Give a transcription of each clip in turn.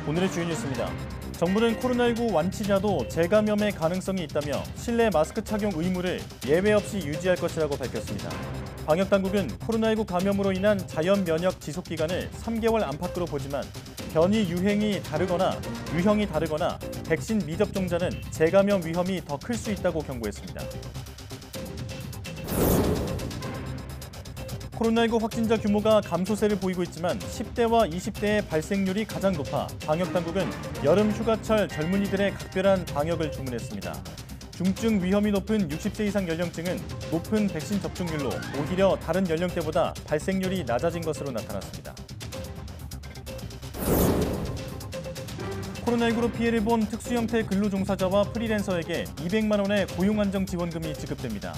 오늘의 주요 뉴스입니다. 정부는 코로나19 완치자도 재감염의 가능성이 있다며 실내 마스크 착용 의무를 예외 없이 유지할 것이라고 밝혔습니다. 방역당국은 코로나19 감염으로 인한 자연 면역 지속 기간을 3개월 안팎으로 보지만 변이 유형이 다르거나 백신 미접종자는 재감염 위험이 더 클 수 있다고 경고했습니다. 코로나19 확진자 규모가 감소세를 보이고 있지만 10대와 20대의 발생률이 가장 높아 방역당국은 여름 휴가철 젊은이들의 각별한 방역을 주문했습니다. 중증 위험이 높은 60세 이상 연령층은 높은 백신 접종률로 오히려 다른 연령대보다 발생률이 낮아진 것으로 나타났습니다. 코로나19로 피해를 본 특수형태 근로종사자와 프리랜서에게 200만 원의 고용안정 지원금이 지급됩니다.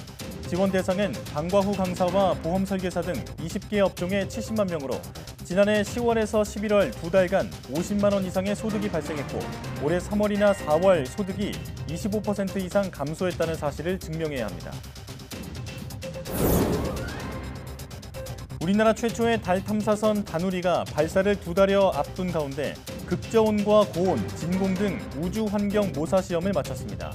지원 대상은 방과 후 강사와 보험 설계사 등 20개 업종의 70만 명으로 지난해 10월에서 11월 두 달간 50만 원 이상의 소득이 발생했고 올해 3월이나 4월 소득이 25% 이상 감소했다는 사실을 증명해야 합니다. 우리나라 최초의 달 탐사선 다누리가 발사를 2달여 앞둔 가운데 극저온과 고온, 진공 등 우주 환경 모사 시험을 마쳤습니다.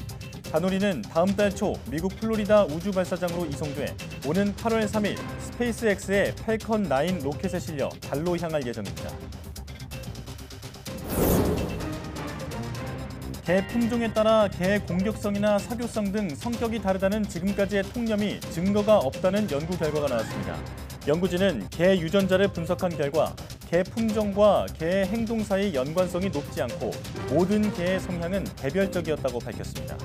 다누리는 다음 달 초 미국 플로리다 우주 발사장으로 이송돼 오는 8월 3일 스페이스X의 팰컨 9 로켓에 실려 달로 향할 예정입니다. 개 품종에 따라 개의 공격성이나 사교성 등 성격이 다르다는 지금까지의 통념이 증거가 없다는 연구 결과가 나왔습니다. 연구진은 개 유전자를 분석한 결과 개 품종과 개의 행동 사이 연관성이 높지 않고 모든 개의 성향은 개별적이었다고 밝혔습니다.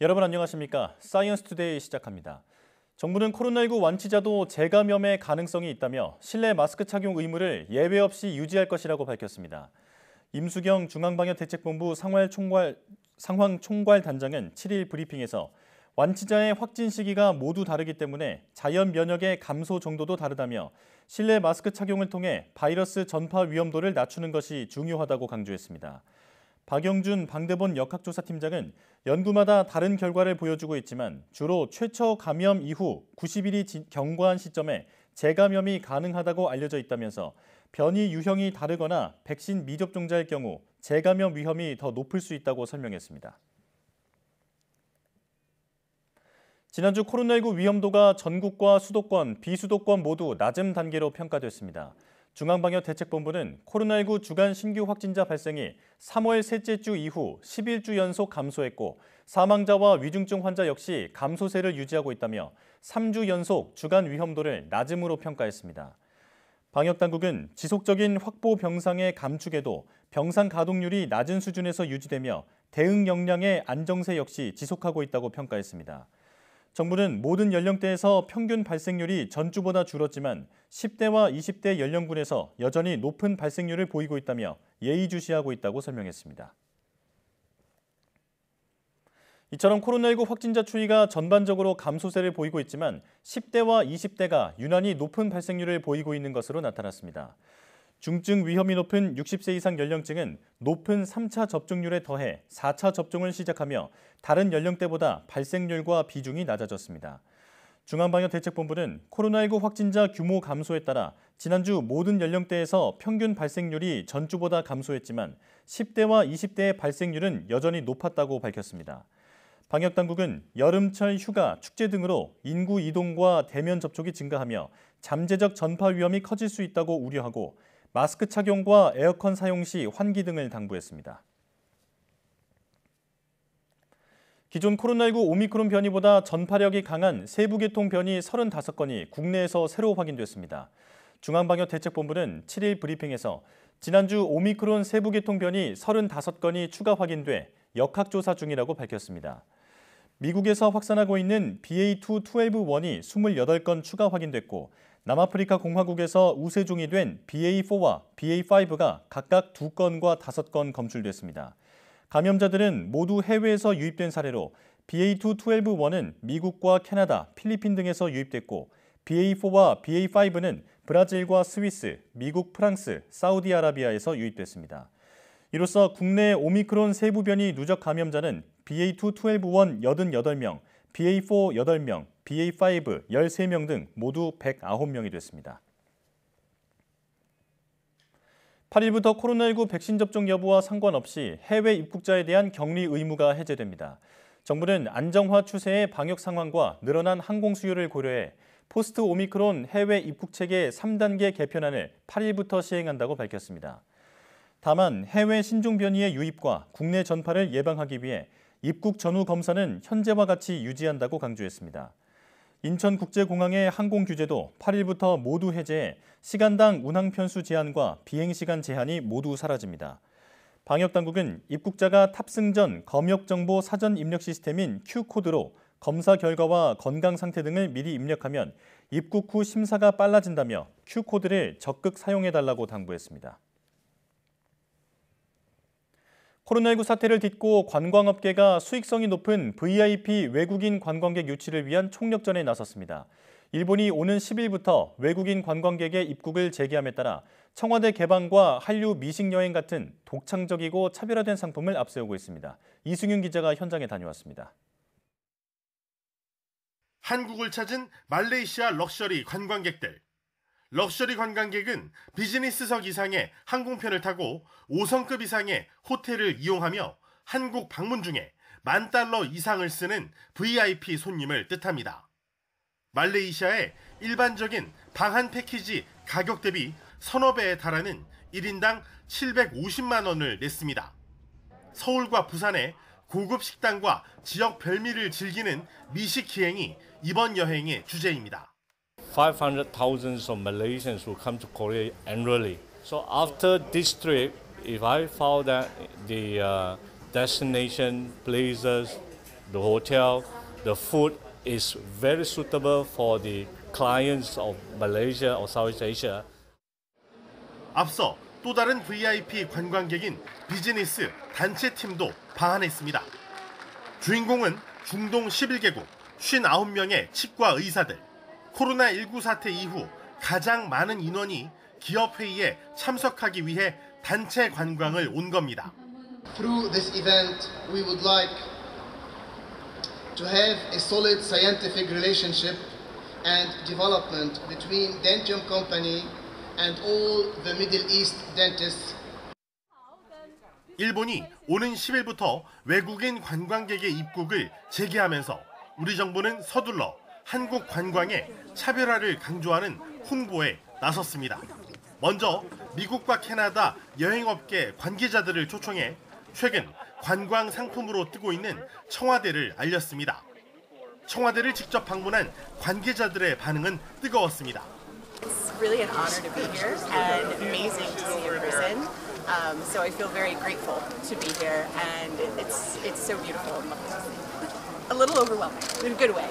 여러분 안녕하십니까? 사이언스 투데이 시작합니다. 정부는 코로나19 완치자도 재감염의 가능성이 있다며 실내 마스크 착용 의무를 예외 없이 유지할 것이라고 밝혔습니다. 임수경 중앙방역대책본부 상황총괄단장은 7일 브리핑에서 완치자의 확진 시기가 모두 다르기 때문에 자연 면역의 감소 정도도 다르다며 실내 마스크 착용을 통해 바이러스 전파 위험도를 낮추는 것이 중요하다고 강조했습니다. 박영준 방대본 역학조사팀장은 연구마다 다른 결과를 보여주고 있지만 주로 최초 감염 이후 90일이 경과한 시점에 재감염이 가능하다고 알려져 있다면서 변이 유형이 다르거나 백신 미접종자일 경우 재감염 위험이 더 높을 수 있다고 설명했습니다. 지난주 코로나19 위험도가 전국과 수도권, 비수도권 모두 낮은 단계로 평가됐습니다. 중앙방역대책본부는 코로나19 주간 신규 확진자 발생이 3월 셋째 주 이후 11주 연속 감소했고 사망자와 위중증 환자 역시 감소세를 유지하고 있다며 3주 연속 주간 위험도를 낮음으로 평가했습니다. 방역당국은 지속적인 확보 병상의 감축에도 병상 가동률이 낮은 수준에서 유지되며 대응 역량의 안정세 역시 지속하고 있다고 평가했습니다. 정부는 모든 연령대에서 평균 발생률이 전주보다 줄었지만 10대와 20대 연령군에서 여전히 높은 발생률을 보이고 있다며 예의주시하고 있다고 설명했습니다. 이처럼 코로나19 확진자 추이가 전반적으로 감소세를 보이고 있지만 10대와 20대가 유난히 높은 발생률을 보이고 있는 것으로 나타났습니다. 중증 위험이 높은 60세 이상 연령층은 높은 3차 접종률에 더해 4차 접종을 시작하며 다른 연령대보다 발생률과 비중이 낮아졌습니다. 중앙방역대책본부는 코로나19 확진자 규모 감소에 따라 지난주 모든 연령대에서 평균 발생률이 전주보다 감소했지만 10대와 20대의 발생률은 여전히 높았다고 밝혔습니다. 방역당국은 여름철 휴가, 축제 등으로 인구 이동과 대면 접촉이 증가하며 잠재적 전파 위험이 커질 수 있다고 우려하고 마스크 착용과 에어컨 사용 시 환기 등을 당부했습니다. 기존 코로나19 오미크론 변이보다 전파력이 강한 세부계통 변이 35건이 국내에서 새로 확인됐습니다. 중앙방역대책본부는 7일 브리핑에서 지난주 오미크론 세부계통 변이 35건이 추가 확인돼 역학조사 중이라고 밝혔습니다. 미국에서 확산하고 있는 BA2.12.1이 28건 추가 확인됐고 남아프리카 공화국에서 우세종이 된 BA4와 BA5가 각각 2건과 5건 검출됐습니다. 감염자들은 모두 해외에서 유입된 사례로 BA2.12.1은 미국과 캐나다, 필리핀 등에서 유입됐고 BA4와 BA5는 브라질과 스위스, 미국, 프랑스, 사우디아라비아에서 유입됐습니다. 이로써 국내 오미크론 세부 변이 누적 감염자는 BA2.12.1 88명, BA4 8명, BA5 13명 등 모두 109명이 됐습니다. 8일부터 코로나19 백신 접종 여부와 상관없이 해외 입국자에 대한 격리 의무가 해제됩니다. 정부는 안정화 추세의 방역 상황과 늘어난 항공 수요를 고려해 포스트 오미크론 해외 입국 체계 3단계 개편안을 8일부터 시행한다고 밝혔습니다. 다만 해외 신종 변이의 유입과 국내 전파를 예방하기 위해 입국 전후 검사는 현재와 같이 유지한다고 강조했습니다. 인천국제공항의 항공 규제도 8일부터 모두 해제해 시간당 운항 편수 제한과 비행시간 제한이 모두 사라집니다. 방역당국은 입국자가 탑승 전 검역정보 사전 입력 시스템인 Q코드로 검사 결과와 건강 상태 등을 미리 입력하면 입국 후 심사가 빨라진다며 Q코드를 적극 사용해달라고 당부했습니다. 코로나19 사태를 딛고 관광업계가 수익성이 높은 VIP 외국인 관광객 유치를 위한 총력전에 나섰습니다. 일본이 오는 10일부터 외국인 관광객의 입국을 재개함에 따라 청와대 개방과 한류 미식여행 같은 독창적이고 차별화된 상품을 앞세우고 있습니다. 이승윤 기자가 현장에 다녀왔습니다. 한국을 찾은 말레이시아 럭셔리 관광객들. 럭셔리 관광객은 비즈니스석 이상의 항공편을 타고 5성급 이상의 호텔을 이용하며 한국 방문 중에 $10,000 이상을 쓰는 VIP 손님을 뜻합니다. 말레이시아의 일반적인 방 한 패키지 가격 대비 서너 배에 달하는 1인당 750만 원을 냈습니다. 서울과 부산의 고급 식당과 지역 별미를 즐기는 미식 기행이 이번 여행의 주제입니다. 500,000 of Malaysians who come to Korea annually. So after this trip, if I found that the destination, places, the hotel, the food is very suitable for the clients of Malaysia or Southeast Asia. 앞서 또 다른 VIP 관광객인 비즈니스 단체 팀도 방한했습니다. 주인공은 중동 11개국 59명의 치과 의사들. 코로나19 사태 이후 가장 많은 인원이 기업 회의에 참석하기 위해 단체 관광을 온 겁니다. Through this event, we would like to have a solid scientific relationship and development between Dentium Company and all the Middle East dentists. 일본이 오는 10일부터 외국인 관광객의 입국을 재개하면서 우리 정부는 서둘러 한국 관광의 차별화를 강조하는 홍보에 나섰습니다. 먼저 미국과 캐나다 여행업계 관계자들을 초청해 최근 관광 상품으로 뜨고 있는 청와대를 알렸습니다. 청와대를 직접 방문한 관계자들의 반응은 뜨거웠습니다. It's really an honor to be here and amazing to see in person. So I feel very grateful to be here and it's so beautiful. A little overwhelming in a good way.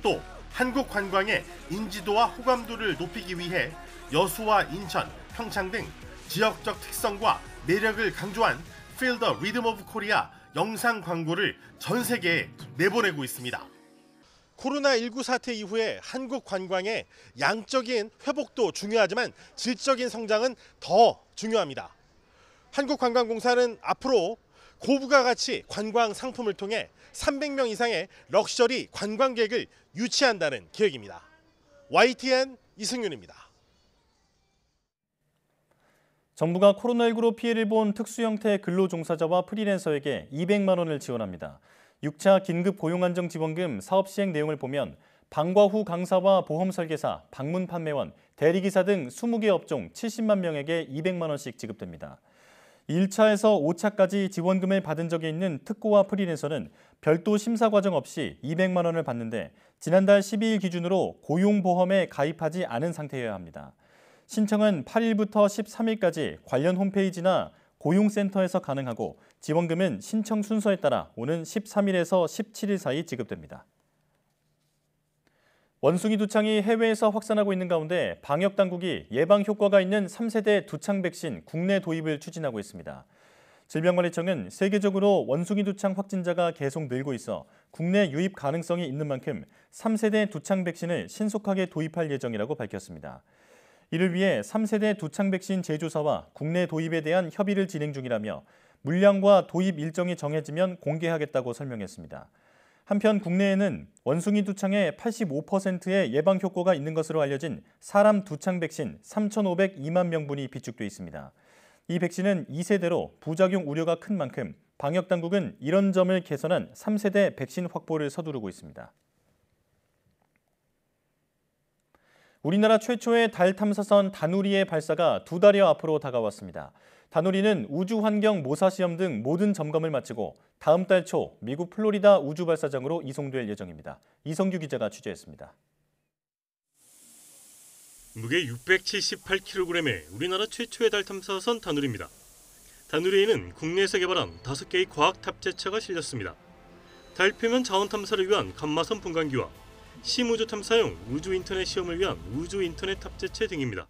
또 한국 관광의 인지도와 호감도를 높이기 위해 여수와 인천, 평창 등 지역적 특성과 매력을 강조한 Feel the Rhythm of Korea 영상 광고를 전 세계에 내보내고 있습니다. 코로나19 사태 이후에 한국 관광의 양적인 회복도 중요하지만 질적인 성장은 더 중요합니다. 한국관광공사는 앞으로 고부가 가치 관광 상품을 통해 300명 이상의 럭셔리 관광객을 유치한다는 계획입니다. YTN 이승윤입니다. 정부가 코로나19로 피해를 본 특수 형태 근로종사자와 프리랜서에게 200만 원을 지원합니다. 6차 긴급 고용안정지원금 사업 시행 내용을 보면 방과 후 강사와 보험 설계사, 방문 판매원, 대리기사 등 20개 업종 70만 명에게 200만 원씩 지급됩니다. 1차에서 5차까지 지원금을 받은 적이 있는 특고와 프리랜서는 별도 심사 과정 없이 200만 원을 받는데 지난달 12일 기준으로 고용보험에 가입하지 않은 상태여야 합니다. 신청은 8일부터 13일까지 관련 홈페이지나 고용센터에서 가능하고 지원금은 신청 순서에 따라 오는 13일에서 17일 사이 지급됩니다. 원숭이 두창이 해외에서 확산하고 있는 가운데 방역당국이 예방 효과가 있는 3세대 두창 백신 국내 도입을 추진하고 있습니다. 질병관리청은 세계적으로 원숭이 두창 확진자가 계속 늘고 있어 국내 유입 가능성이 있는 만큼 3세대 두창 백신을 신속하게 도입할 예정이라고 밝혔습니다. 이를 위해 3세대 두창 백신 제조사와 국내 도입에 대한 협의를 진행 중이라며 물량과 도입 일정이 정해지면 공개하겠다고 설명했습니다. 한편 국내에는 원숭이 두창의 85%의 예방 효과가 있는 것으로 알려진 사람 두창 백신 3,502만 명분이 비축돼 있습니다. 이 백신은 2세대로 부작용 우려가 큰 만큼 방역 당국은 이런 점을 개선한 3세대 백신 확보를 서두르고 있습니다. 우리나라 최초의 달 탐사선 다누리의 발사가 2달여 앞으로 다가왔습니다. 다누리는 우주환경 모사시험 등 모든 점검을 마치고 다음 달 초 미국 플로리다 우주발사장으로 이송될 예정입니다. 이성규 기자가 취재했습니다. 무게 678kg의 우리나라 최초의 달 탐사선 다누리입니다. 다누리에는 국내에서 개발한 5개의 과학 탑재체가 실렸습니다. 달 표면 자원 탐사를 위한 감마선 분광기와 심우주 탐사용 우주 인터넷 시험을 위한 우주 인터넷 탑재체 등입니다.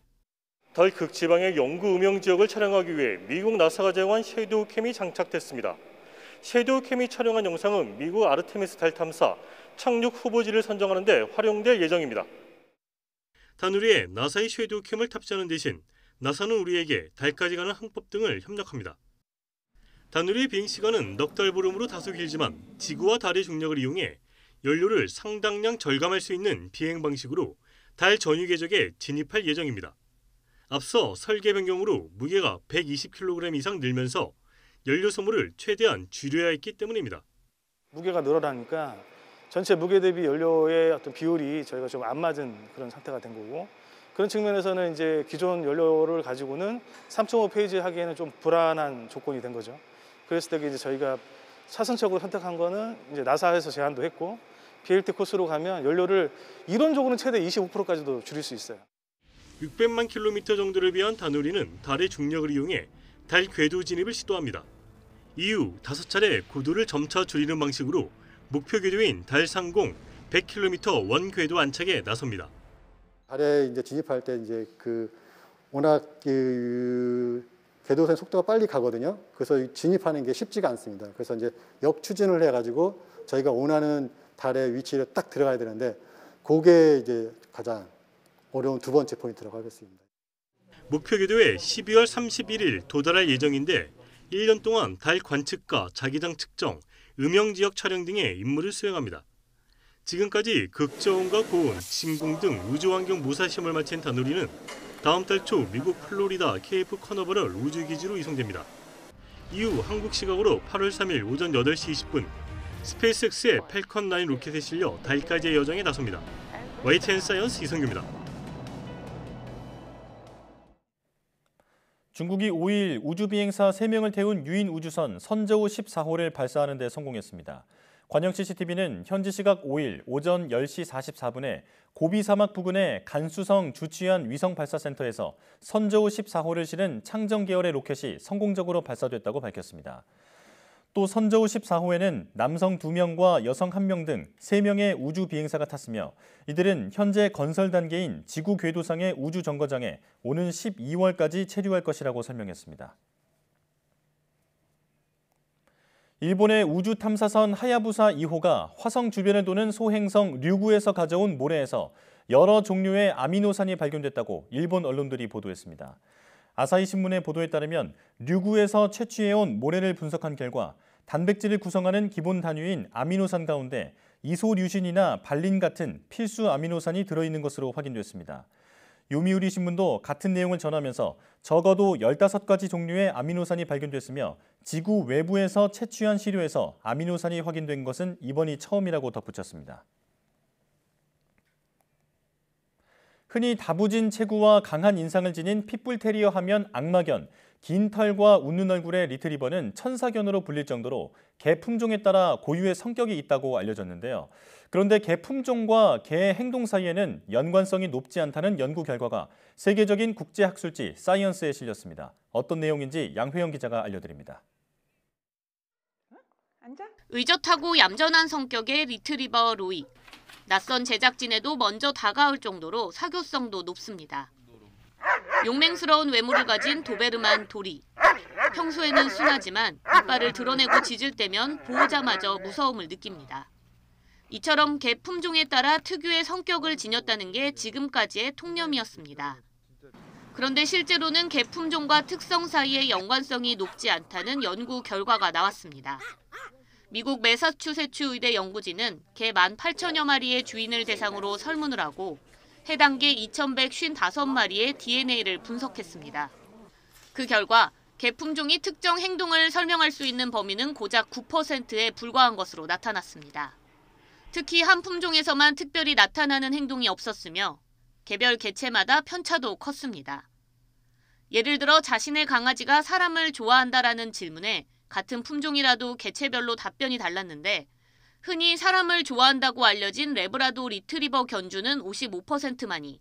달 극지방의 영구 음영 지역을 촬영하기 위해 미국 나사가 제공한 섀도우 캠이 장착됐습니다. 섀도우 캠이 촬영한 영상은 미국 아르테미스 달 탐사 착륙 후보지를 선정하는 데 활용될 예정입니다. 다누리에 나사의 섀도우 캠을 탑재하는 대신 나사는 우리에게 달까지 가는 항법 등을 협력합니다. 다누리의 비행시간은 넉 달 보름으로 다소 길지만 지구와 달의 중력을 이용해 연료를 상당량 절감할 수 있는 비행 방식으로 달 전유 궤적에 진입할 예정입니다. 앞서 설계 변경으로 무게가 120kg 이상 늘면서 연료 소모를 최대한 줄여야 했기 때문입니다. 무게가 늘어나니까 전체 무게 대비 연료의 어떤 비율이 저희가 좀 안 맞은 그런 상태가 된 거고, 그런 측면에서는 이제 기존 연료를 가지고는 3.5페이지 하기에는 좀 불안한 조건이 된 거죠. 그랬을 때 이제 저희가 차선책으로 선택한 거는 이제 나사에서 제안도 했고, BLT 코스로 가면 연료를 이론적으로는 최대 25%까지도 줄일 수 있어요. 600만 킬로미터 정도를 비한 다누리는 달의 중력을 이용해 달 궤도 진입을 시도합니다. 이후 5차례 고도를 점차 줄이는 방식으로 목표 궤도인 달 상공 100km 원 궤도 안착에 나섭니다. 달에 이제 진입할 때 이제 워낙 궤도선 속도가 빨리 가거든요. 그래서 진입하는 게 쉽지가 않습니다. 그래서 이제 역추진을 해가지고 저희가 원하는 달의 위치를 딱 들어가야 되는데, 그게 이제 가장 어려운 두 번째 포인트라고 하겠습니다. 목표 궤도에 12월 31일 도달할 예정인데 1년 동안 달 관측과 자기장 측정, 음영 지역 촬영 등의 임무를 수행합니다. 지금까지 극저온과 고온, 진공 등 우주환경 모사 시험을 마친 다누리는 다음 달 초 미국 플로리다 케이프 커너버럴 우주기지로 이송됩니다. 이후 한국 시각으로 8월 3일 오전 8시 20분 스페이스X의 팰컨 9 로켓에 실려 달까지의 여정에 나섭니다. YTN 사이언스 이성규입니다. 중국이 5일 우주비행사 3명을 태운 유인 우주선 선저우 14호를 발사하는 데 성공했습니다. 관영 CCTV는 현지 시각 5일 오전 10시 44분에 고비 사막 부근의 간수성 주취안 위성 발사센터에서 선저우 14호를 실은 창정 계열의 로켓이 성공적으로 발사됐다고 밝혔습니다. 또 선저우 14호에는 남성 2명과 여성 1명 등 3명의 우주 비행사가 탔으며, 이들은 현재 건설 단계인 지구 궤도상의 우주 정거장에 오는 12월까지 체류할 것이라고 설명했습니다. 일본의 우주 탐사선 하야부사 2호가 화성 주변을 도는 소행성 류구에서 가져온 모래에서 여러 종류의 아미노산이 발견됐다고 일본 언론들이 보도했습니다. 아사히 신문의 보도에 따르면 류구에서 채취해온 모래를 분석한 결과 단백질을 구성하는 기본 단위인 아미노산 가운데 이소류신이나 발린 같은 필수 아미노산이 들어있는 것으로 확인됐습니다. 요미우리 신문도 같은 내용을 전하면서 적어도 15가지 종류의 아미노산이 발견됐으며 지구 외부에서 채취한 시료에서 아미노산이 확인된 것은 이번이 처음이라고 덧붙였습니다. 흔히 다부진 체구와 강한 인상을 지닌 핏불테리어 하면 악마견, 긴 털과 웃는 얼굴의 리트리버는 천사견으로 불릴 정도로 개 품종에 따라 고유의 성격이 있다고 알려졌는데요. 그런데 개 품종과 개의 행동 사이에는 연관성이 높지 않다는 연구 결과가 세계적인 국제학술지 사이언스에 실렸습니다. 어떤 내용인지 양회영 기자가 알려드립니다. 의젓하고 얌전한 성격의 리트리버 로이. 낯선 제작진에도 먼저 다가올 정도로 사교성도 높습니다. 용맹스러운 외모를 가진 도베르만 도리. 평소에는 순하지만 이빨을 드러내고 짖을 때면 보호자마저 무서움을 느낍니다. 이처럼 개 품종에 따라 특유의 성격을 지녔다는 게 지금까지의 통념이었습니다. 그런데 실제로는 개 품종과 특성 사이의 연관성이 높지 않다는 연구 결과가 나왔습니다. 미국 매사추세츠 의대 연구진은 개 18,000여 마리의 주인을 대상으로 설문을 하고 해당 개 2,155마리의 DNA를 분석했습니다. 그 결과 개 품종이 특정 행동을 설명할 수 있는 범위는 고작 9%에 불과한 것으로 나타났습니다. 특히 한 품종에서만 특별히 나타나는 행동이 없었으며 개별 개체마다 편차도 컸습니다. 예를 들어 자신의 강아지가 사람을 좋아한다라는 질문에 같은 품종이라도 개체별로 답변이 달랐는데 흔히 사람을 좋아한다고 알려진 레브라도 리트리버 견주는 55%만이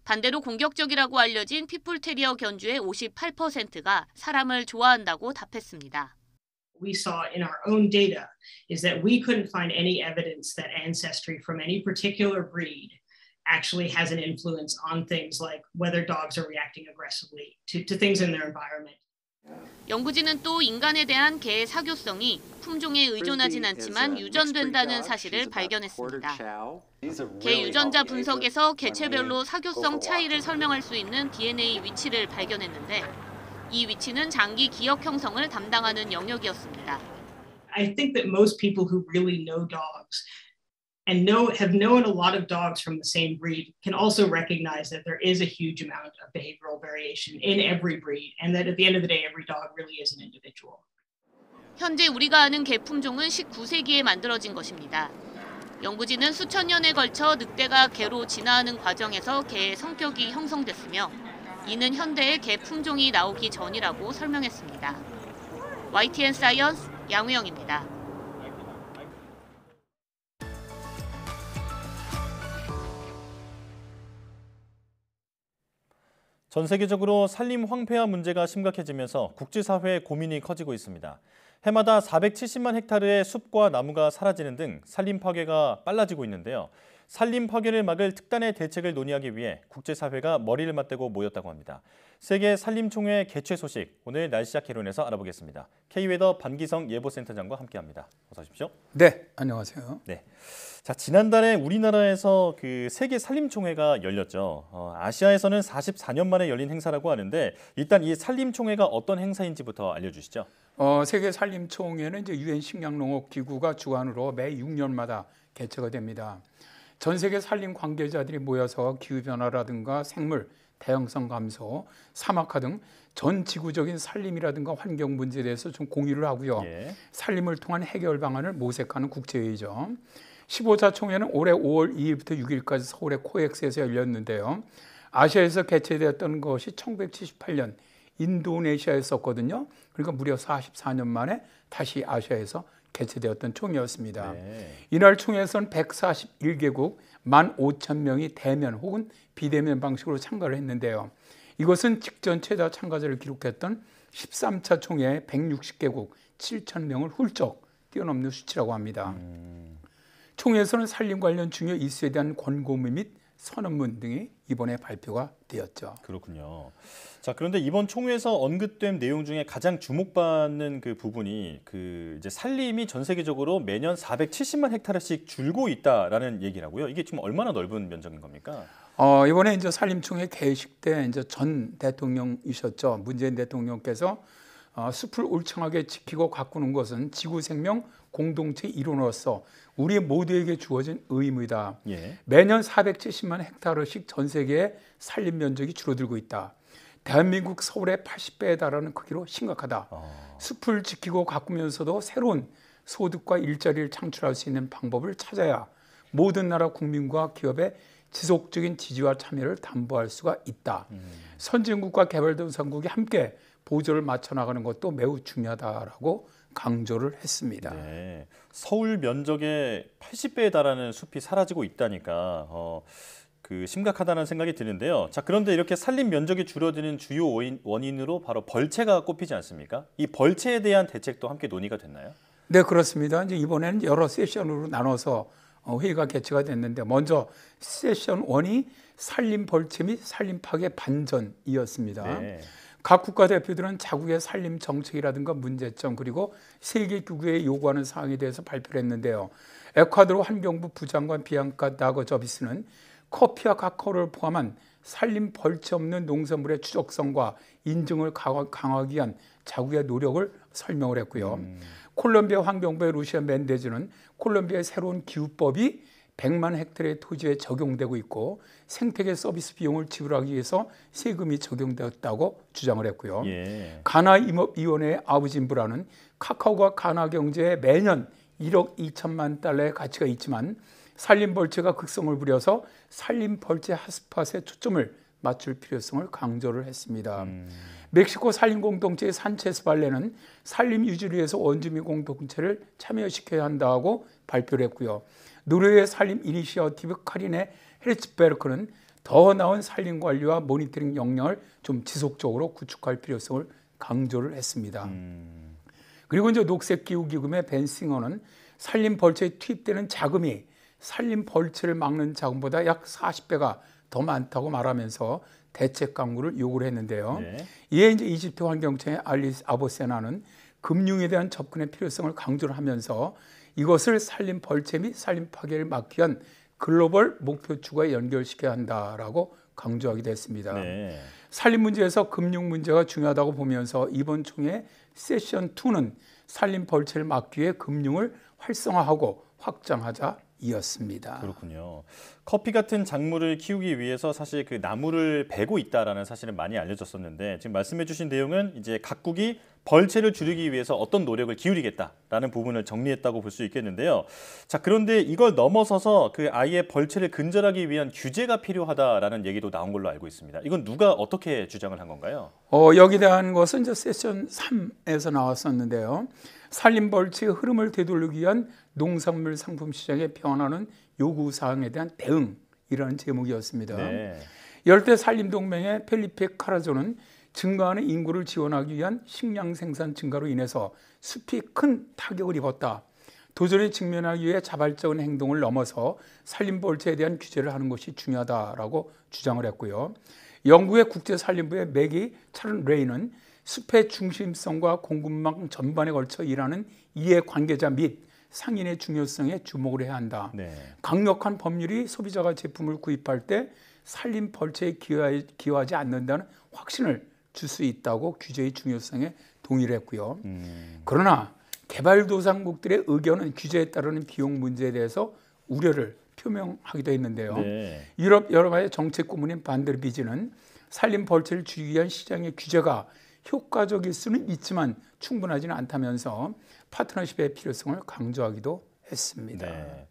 반대로 공격적이라고 알려진 피플테리어 견주의 58%가 사람을 좋아한다고 답했습니다. We saw in our own data is that we couldn't find any evidence that ancestry from any particular breed actually has an influence on things like whether dogs are reacting aggressively to things in their environment. 연구진은 또 인간에 대한 개의 사교성이 품종에 의존하진 않지만 유전된다는 사실을 발견했습니다. 개 유전자 분석에서 개체별로 사교성 차이를 설명할 수 있는 DNA 위치를 발견했는데 이 위치는 장기 기억 형성을 담당하는 영역이었습니다. I think that most people who really know dogs and have known a lot of dogs from the same breed can also recognize that there is a huge amount of behavioral variation in every breed and that at the end of the day every dog really is an individual. 현재 우리가 아는 개 품종은 19세기에 만들어진 것입니다. 연구진은 수천 년에 걸쳐 늑대가 개로 진화하는 과정에서 개의 성격이 형성됐으며 이는 현대의 개 품종이 나오기 전이라고 설명했습니다. YTN 사이언스 양우영입니다. 전 세계적으로 산림 황폐화 문제가 심각해지면서 국제사회의 고민이 커지고 있습니다. 해마다 470만 헥타르의 숲과 나무가 사라지는 등 산림 파괴가 빨라지고 있는데요. 산림 파괴를 막을 특단의 대책을 논의하기 위해 국제사회가 머리를 맞대고 모였다고 합니다. 세계 산림총회 개최 소식 오늘 날씨약 개론에서 알아보겠습니다. K웨더 반기성 예보센터장과 함께합니다. 어서 오십시오. 네, 안녕하세요. 네. 자, 지난달에 우리나라에서 그 세계 산림총회가 열렸죠. 아시아에서는 44년 만에 열린 행사라고 하는데 일단 이 산림총회가 어떤 행사인지부터 알려주시죠. 세계 산림총회는 이제 유엔 식량농업기구가 주관으로 매 6년마다 개최가 됩니다. 전 세계 산림 관계자들이 모여서 기후변화라든가 생물 다양성 감소, 사막화 등 전 지구적인 산림이라든가 환경 문제에 대해서 좀 공유를 하고요. 예. 산림을 통한 해결 방안을 모색하는 국제회의죠. 15차 총회는 올해 5월 2일부터 6일까지 서울의 코엑스에서 열렸는데요. 아시아에서 개최되었던 것이 1978년 인도네시아였었거든요. 그러니까 무려 44년 만에 다시 아시아에서 개최되었던 총회였습니다. 네. 이날 총회에서는 141개국 15,000명이 대면 혹은 비대면 방식으로 참가를 했는데요. 이것은 직전 최다 참가자를 기록했던 13차 총회 160개국 7,000명을 훌쩍 뛰어넘는 수치라고 합니다. 총회에서는 산림 관련 중요 이슈에 대한 권고문 및 선언문 등이 이번에 발표가 되었죠. 그렇군요. 자, 그런데 이번 총회에서 언급된 내용 중에 가장 주목받는 그 부분이 이제 산림이 전 세계적으로 매년 470만 헥타르씩 줄고 있다라는 얘기라고요. 이게 지금 얼마나 넓은 면적인 겁니까? 이번에 이제 산림총회 개식 때 이제 전 대통령이셨죠. 문재인 대통령께서 숲을 울창하게 지키고 가꾸는 것은 지구 생명 공동체 일원으로서 우리 모두에게 주어진 의무이다. 예. 매년 470만 헥타르씩 전 세계의 산림 면적이 줄어들고 있다. 대한민국 서울의 80배에 달하는 크기로 심각하다. 숲을 지키고 가꾸면서도 새로운 소득과 일자리를 창출할 수 있는 방법을 찾아야 모든 나라 국민과 기업의 지속적인 지지와 참여를 담보할 수가 있다. 선진국과 개발도상국이 함께 보조를 맞춰 나가는 것도 매우 중요하다라고 강조를 했습니다. 네. 서울 면적의 80배에 달하는 숲이 사라지고 있다니까 심각하다는 생각이 드는데요. 자, 그런데 이렇게 산림 면적이 줄어드는 주요 원인으로 바로 벌채가 꼽히지 않습니까? 이 벌채에 대한 대책도 함께 논의가 됐나요? 네, 그렇습니다. 이제 이번에는 여러 세션으로 나눠서 회의가 개최가 됐는데 먼저 세션 1이 산림 벌채 및 산림 파괴 반전이었습니다. 네. 각 국가 대표들은 자국의 산림 정책이라든가 문제점 그리고 세계기구에 요구하는 사항에 대해서 발표를 했는데요. 에콰도르 환경부 부장관 비앙카 나거 저비스는 커피와 카카오를 포함한 산림 벌채 없는 농산물의 추적성과 인증을 강화하기 위한 자국의 노력을 설명을 했고요. 콜롬비아 환경부의 루시아 멘데즈는 콜롬비아의 새로운 기후법이 100만 헥타르의 토지에 적용되고 있고 생태계 서비스 비용을 지불하기 위해서 세금이 적용되었다고 주장을 했고요. 예. 가나 임업위원회의 아부진브라는 카카오가 가나 경제에 매년 1억 2천만 달러의 가치가 있지만 산림 벌채가 극성을 부려서 산림 벌채 핫스팟에 초점을 맞출 필요성을 강조를 했습니다. 멕시코 산림 공동체의 산체스 발레는 산림 유지를 위해서 원주민 공동체를 참여시켜야 한다고 발표를 했고요. 노르웨이 산림 이니시어티브 카리네 헤르츠베르크는 더 나은 산림 관리와 모니터링 역량을 좀 지속적으로 구축할 필요성을 강조를 했습니다. 그리고 이제 녹색기후기금의 벤싱어는 산림 벌채에 투입되는 자금이 산림 벌채를 막는 자금보다 약 40배가 더 많다고 말하면서 대책 강구를 요구를 했는데요. 네. 이에 이제 이집트 환경청의 알리스 아보세나는 금융에 대한 접근의 필요성을 강조를 하면서 이것을 산림 벌채 및 산림 파괴를 막기 위한 글로벌 목표추가에 연결시켜야 한다라고 강조하기도 했습니다. 네. 산림 문제에서 금융 문제가 중요하다고 보면서 이번 총회 세션 2는 산림 벌채를 막기 위해 금융을 활성화하고 확장하자 이었습니다. 그렇군요. 커피 같은 작물을 키우기 위해서 사실 그 나무를 베고 있다라는 사실은 많이 알려졌었는데 지금 말씀해주신 내용은 이제 각국이 벌채를 줄이기 위해서 어떤 노력을 기울이겠다라는 부분을 정리했다고 볼 수 있겠는데요. 자, 그런데 이걸 넘어서서 그 아예 벌채를 근절하기 위한 규제가 필요하다라는 얘기도 나온 걸로 알고 있습니다. 이건 누가 어떻게 주장을 한 건가요? 여기에 대한 것은 이제 세션 3에서 나왔었는데요. 산림 벌채의 흐름을 되돌리기 위한 농산물 상품 시장의 변화는 요구 사항에 대한 대응이라는 제목이었습니다. 네. 열대 산림 동맹의 펠리페 카라조는 증가하는 인구를 지원하기 위한 식량 생산 증가로 인해서 숲이 큰 타격을 입었다. 도전에 직면하기 위해 자발적인 행동을 넘어서 산림 벌채에 대한 규제를 하는 것이 중요하다라고 주장을 했고요. 영국의 국제산림부의 맥이 차른 레이는 숲의 중심성과 공급망 전반에 걸쳐 일하는 이해관계자 및 상인의 중요성에 주목을 해야 한다. 네. 강력한 법률이 소비자가 제품을 구입할 때 산림 벌채에 기여하지 않는다는 확신을 줄 수 있다고 규제의 중요성에 동의를 했고요. 그러나 개발도상국들의 의견은 규제에 따르는 비용 문제에 대해서 우려를 표명하기도 했는데요. 네. 유럽 연합의 정책 고문인 반데르 비지는 산림 벌채를 줄이기 위한 시장의 규제가 효과적일 수는 있지만 충분하지는 않다면서 파트너십의 필요성을 강조하기도 했습니다. 네.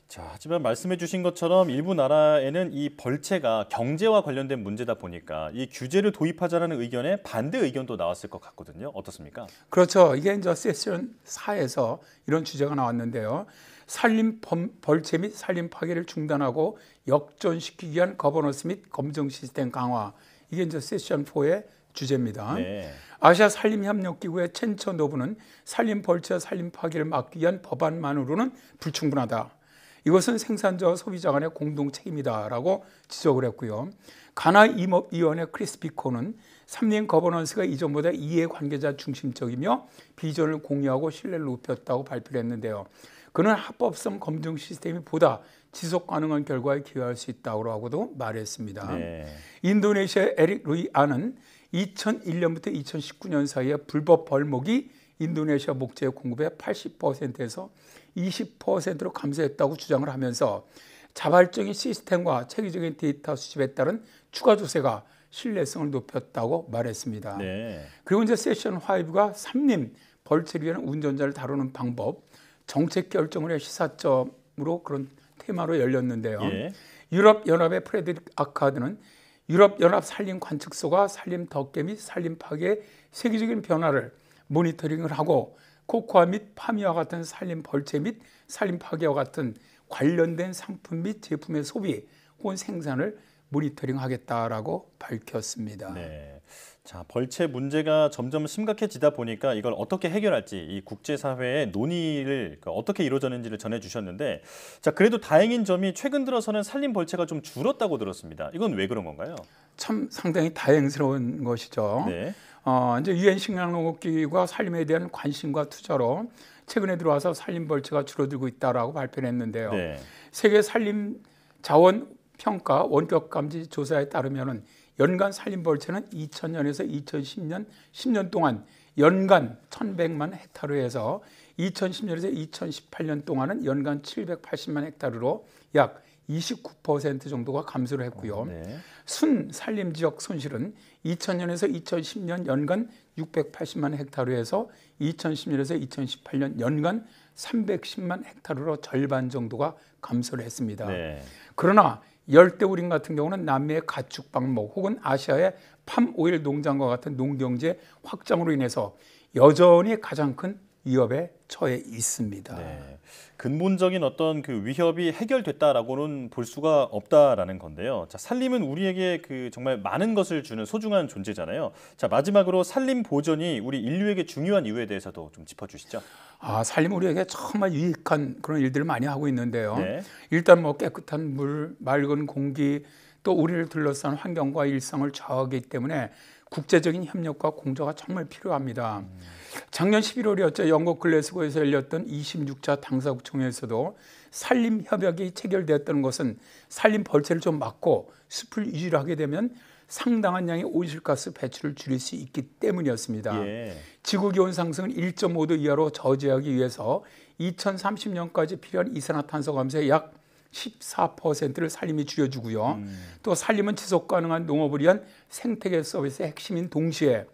자, 하지만 말씀해 주신 것처럼 일부 나라에는 이 벌채가 경제와 관련된 문제다 보니까 이 규제를 도입하자는 의견에 반대 의견도 나왔을 것 같거든요. 어떻습니까? 그렇죠. 이게 이제 세션 4에서 이런 주제가 나왔는데요. 산림 벌채 및 산림 파괴를 중단하고 역전시키기 위한 거버넌스 및 검증 시스템 강화. 이게 이제 세션 4의 주제입니다. 네. 아시아 산림협력기구의 첸처 노부는 산림 벌채와 산림 파괴를 막기 위한 법안만으로는 불충분하다. 이것은 생산자와 소비자 간의 공동 책임이다라고 지적을 했고요. 가나 임업위원회 크리스 비코는 산림 거버넌스가 이전보다 이해관계자 중심적이며 비전을 공유하고 신뢰를 높였다고 발표를 했는데요. 그는 합법성 검증 시스템이 보다 지속 가능한 결과에 기여할 수 있다고 하고도 말했습니다. 네. 인도네시아의 에릭 루이 안은 2001년부터 2019년 사이에 불법 벌목이 인도네시아 목재 공급의 80%에서 20%로 감소했다고 주장을 하면서 자발적인 시스템과 체계적인 데이터 수집에 따른 추가 조세가 신뢰성을 높였다고 말했습니다. 네. 그리고 이제 세션 5가 산림 벌채를 위한 운전자를 다루는 방법, 정책 결정을 위한 시사점으로 그런 테마로 열렸는데요. 예. 유럽연합의 프레드릭 아카드는 유럽연합 산림관측소가 산림 덮개 및 산림 파괴의 세계적인 변화를 모니터링을 하고 코코아 및 파미와 같은 산림 벌채 및 산림 파괴와 같은 관련된 상품 및 제품의 소비 혹은 생산을 모니터링하겠다라고 밝혔습니다. 네. 자, 벌채 문제가 점점 심각해지다 보니까 이걸 어떻게 해결할지 이 국제사회의 논의를 어떻게 이루어졌는지를 전해주셨는데, 자, 그래도 다행인 점이 최근 들어서는 산림 벌채가 좀 줄었다고 들었습니다. 이건 왜 그런 건가요? 참 상당히 다행스러운 것이죠. 네. 이제 유엔 식량농업기구가 산림에 대한 관심과 투자로 최근에 들어와서 산림 벌채가 줄어들고 있다라고 발표를 했는데요. 네. 세계 산림 자원 평가 원격 감지 조사에 따르면 연간 산림 벌채는 2000년에서 2010년 10년 동안 연간 1100만 헥타르에서 2010년에서 2018년 동안은 연간 780만 헥타르로 약 29% 정도가 감소를 했고요. 네. 순 산림 지역 손실은 2000년에서 2010년 연간 680만 헥타르에서 2010년에서 2018년 연간 310만 헥타르로 절반 정도가 감소를 했습니다. 네. 그러나 열대우림 같은 경우는 남미의 가축 방목 혹은 아시아의 팜오일 농장과 같은 농경지의 확장으로 인해서 여전히 가장 큰 위협에 처해 있습니다. 네. 근본적인 어떤 그 위협이 해결됐다라고는 볼 수가 없다라는 건데요. 자, 산림은 우리에게 그 정말 많은 것을 주는 소중한 존재잖아요. 자, 마지막으로 산림 보존이 우리 인류에게 중요한 이유에 대해서도 좀 짚어주시죠. 산림 우리에게 정말 유익한 그런 일들을 많이 하고 있는데요. 네. 일단 뭐 깨끗한 물, 맑은 공기, 또 우리를 둘러싼 환경과 일상을 좌우하기 때문에 국제적인 협력과 공조가 정말 필요합니다. 작년 11월이었죠. 영국 글래스고에서 열렸던 26차 당사국 총회에서도 산림 협약이 체결되었다는 것은 산림 벌채를 좀 막고 숲을 유지를 하게 되면 상당한 양의 온실가스 배출을 줄일 수 있기 때문이었습니다. 예. 지구기온 상승을 1.5도 이하로 저지하기 위해서 2030년까지 필요한 이산화탄소 감소의 약 14%를 산림이 줄여주고요. 또 산림은 지속가능한 농업을 위한 생태계 서비스의 핵심인 동시에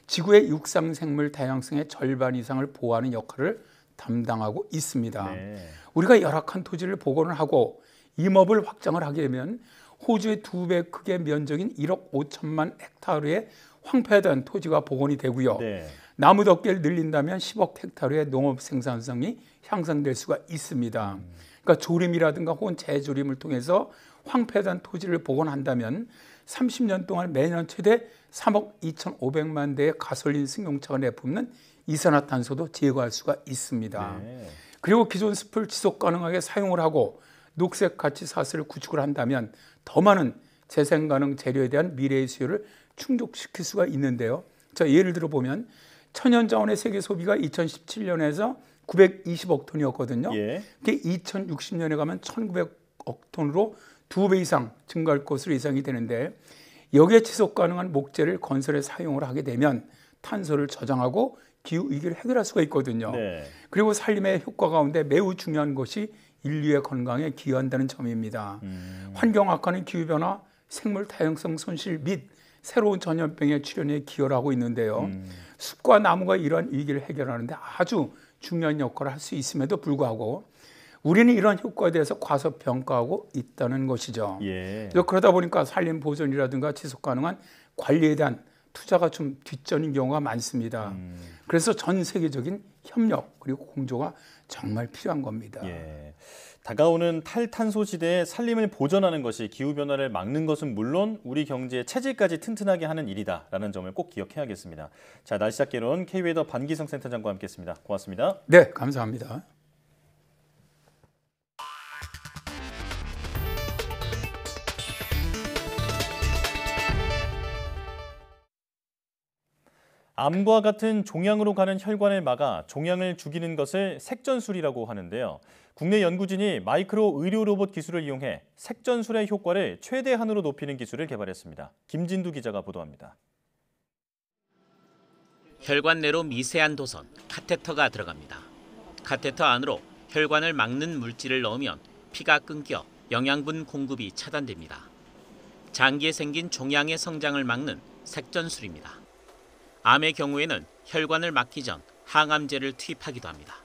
지구의 육상생물 다양성의 절반 이상을 보호하는 역할을 담당하고 있습니다. 네. 우리가 열악한 토지를 복원을 하고 임업을 확장을 하게 되면 호주의 2배 크기의 면적인 1억 5천만 헥타르의 황폐화된 토지가 복원이 되고요. 네. 나무 덮개를 늘린다면 10억 헥타르의 농업 생산성이 향상될 수가 있습니다. 그러니까 조림이라든가 혹은 재조림을 통해서 황폐된 토지를 복원한다면 30년 동안 매년 최대 3억 2,500만 대의 가솔린 승용차가 내뿜는 이산화탄소도 제거할 수가 있습니다. 네. 그리고 기존 숲을 지속 가능하게 사용을 하고 녹색 가치 사슬을 구축을 한다면 더 많은 재생 가능 재료에 대한 미래의 수요를 충족시킬 수가 있는데요. 자, 예를 들어 보면 천연 자원의 세계 소비가 2017년에서 920억 톤이었거든요. 예. 그게 2060년에 가면 1900억 톤으로 2배 이상 증가할 것으로 예상이 되는데 여기에 지속 가능한 목재를 건설에 사용을 하게 되면 탄소를 저장하고 기후 위기를 해결할 수가 있거든요. 네. 그리고 산림의 효과 가운데 매우 중요한 것이 인류의 건강에 기여한다는 점입니다. 환경 악화는 기후 변화, 생물 다양성 손실 및 새로운 전염병의 출현에 기여를 하고 있는데요. 숲과 나무가 이러한 위기를 해결하는데 아주 중요한 역할을 할 수 있음에도 불구하고 우리는 이러한 효과에 대해서 과소평가하고 있다는 것이죠. 예. 그러다 보니까 산림 보존이라든가 지속 가능한 관리에 대한 투자가 좀 뒷전인 경우가 많습니다. 그래서 전 세계적인 협력 그리고 공조가 정말 필요한 겁니다. 예. 다가오는 탈탄소 시대에 산림을 보존하는 것이 기후변화를 막는 것은 물론 우리 경제의 체질까지 튼튼하게 하는 일이다라는 점을 꼭 기억해야겠습니다. 자, 날씨학개론 K웨더 반기성 센터장과 함께했습니다. 고맙습니다. 네, 감사합니다. 암과 같은 종양으로 가는 혈관을 막아 종양을 죽이는 것을 색전술이라고 하는데요. 국내 연구진이 마이크로 의료 로봇 기술을 이용해 색전술의 효과를 최대한으로 높이는 기술을 개발했습니다. 김진두 기자가 보도합니다. 혈관 내로 미세한 도선, 카테터가 들어갑니다. 카테터 안으로 혈관을 막는 물질을 넣으면 피가 끊겨 영양분 공급이 차단됩니다. 장기에 생긴 종양의 성장을 막는 색전술입니다. 암의 경우에는 혈관을 막기 전 항암제를 투입하기도 합니다.